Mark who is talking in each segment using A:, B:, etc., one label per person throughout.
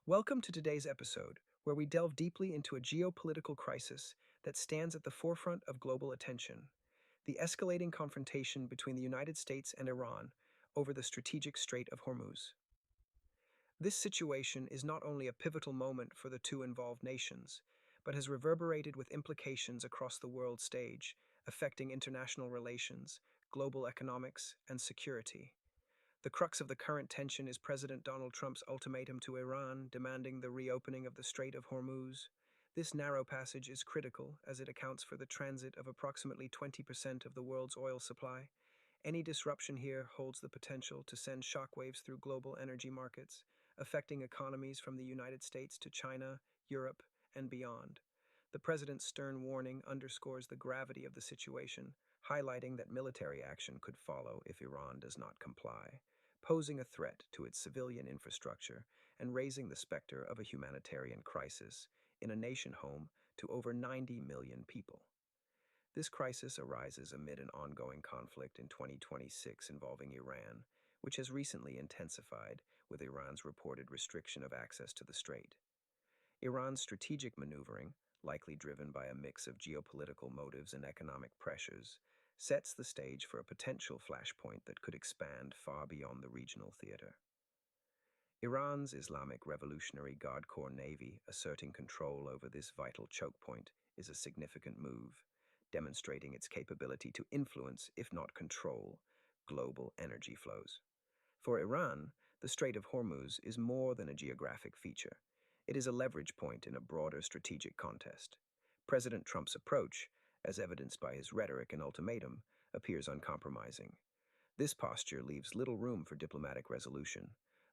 A: Welcome to today's episode, where we delve deeply into a geopolitical crisis that stands at the forefront of global attention: the escalating confrontation between the United States and Iran over the strategic Strait of Hormuz. This situation is not only a pivotal moment for the two involved nations, but has reverberated with implications across the world stage, affecting international relations, global economics, and security. The crux of the current tension is President Donald Trump's ultimatum to Iran demanding the reopening of the Strait of Hormuz. This narrow passage is critical as it accounts for the transit of approximately 20% of the world's oil supply. Any disruption here holds the potential to send shockwaves through global energy markets, affecting economies from the United States to China, Europe, and beyond. The president's stern warning underscores the gravity of the situation, highlighting that military action could follow if Iran does not comply, posing a threat to its civilian infrastructure and raising the specter of a humanitarian crisis in a nation home to over 90 million people. This crisis arises amid an ongoing conflict in 2026 involving Iran, which has recently intensified with Iran's reported restriction of access to the strait. Iran's strategic maneuvering, likely driven by a mix of geopolitical motives and economic pressures, sets the stage for a potential flashpoint that could expand far beyond the regional theater. Iran's Islamic Revolutionary Guard Corps Navy asserting control over this vital chokepoint is a significant move, demonstrating its capability to influence, if not control, global energy flows. For Iran, the Strait of Hormuz is more than a geographic feature. It is a leverage point in a broader strategic contest. President Trump's approach, as evidenced by his rhetoric and ultimatum, appears uncompromising. This posture leaves little room for diplomatic resolution,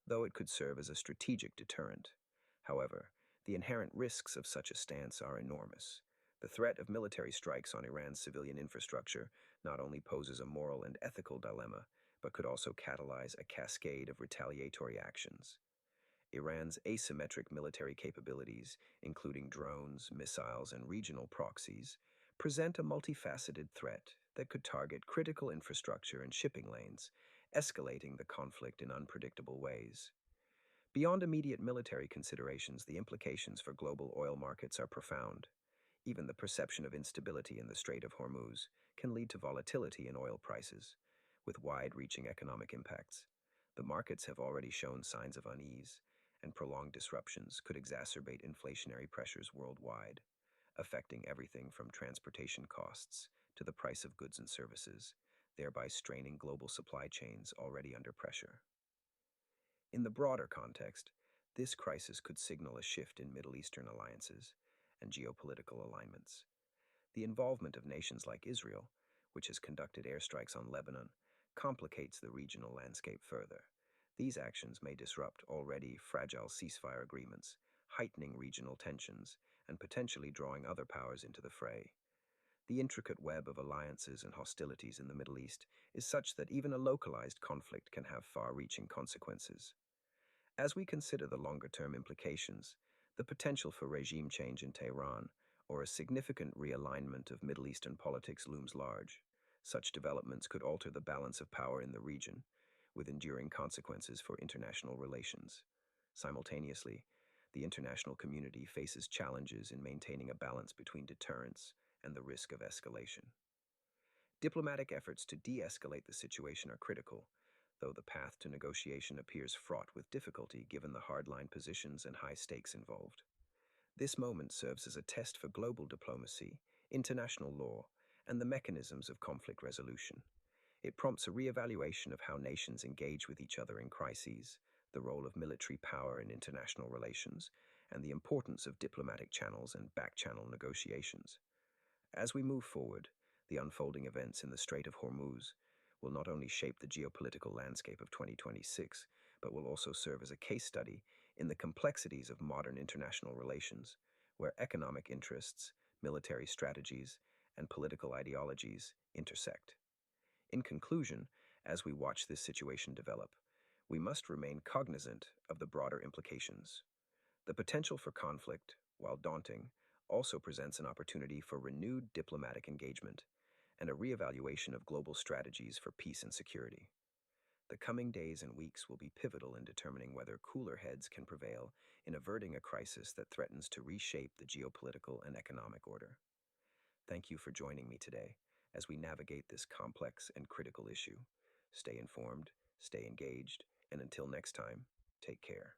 A: though it could serve as a strategic deterrent. However, the inherent risks of such a stance are enormous. The threat of military strikes on Iran's civilian infrastructure not only poses a moral and ethical dilemma, but could also catalyze a cascade of retaliatory actions. Iran's asymmetric military capabilities, including drones, missiles, and regional proxies, present a multifaceted threat that could target critical infrastructure and shipping lanes, escalating the conflict in unpredictable ways. Beyond immediate military considerations, the implications for global oil markets are profound. Even the perception of instability in the Strait of Hormuz can lead to volatility in oil prices, with wide-reaching economic impacts. The markets have already shown signs of unease, and prolonged disruptions could exacerbate inflationary pressures worldwide, affecting everything from transportation costs to the price of goods and services, thereby straining global supply chains already under pressure. In the broader context, this crisis could signal a shift in Middle Eastern alliances and geopolitical alignments. The involvement of nations like Israel, which has conducted airstrikes on Lebanon, complicates the regional landscape further. These actions may disrupt already fragile ceasefire agreements, heightening regional tensions and potentially drawing other powers into the fray. The intricate web of alliances and hostilities in the Middle East is such that even a localized conflict can have far-reaching consequences. As we consider the longer-term implications, the potential for regime change in Tehran or a significant realignment of Middle Eastern politics looms large. Such developments could alter the balance of power in the region, with enduring consequences for international relations. Simultaneously, the international community faces challenges in maintaining a balance between deterrence and the risk of escalation. Diplomatic efforts to de-escalate the situation are critical, though the path to negotiation appears fraught with difficulty given the hardline positions and high stakes involved. This moment serves as a test for global diplomacy, international law, and the mechanisms of conflict resolution. It prompts a re-evaluation of how nations engage with each other in crises, the role of military power in international relations, and the importance of diplomatic channels and back-channel negotiations. As we move forward, the unfolding events in the Strait of Hormuz will not only shape the geopolitical landscape of 2026, but will also serve as a case study in the complexities of modern international relations, where economic interests, military strategies, and political ideologies intersect. In conclusion, as we watch this situation develop, we must remain cognizant of the broader implications. The potential for conflict, while daunting, also presents an opportunity for renewed diplomatic engagement and a reevaluation of global strategies for peace and security. The coming days and weeks will be pivotal in determining whether cooler heads can prevail in averting a crisis that threatens to reshape the geopolitical and economic order. Thank you for joining me today as we navigate this complex and critical issue. Stay informed, stay engaged, and until next time, take care.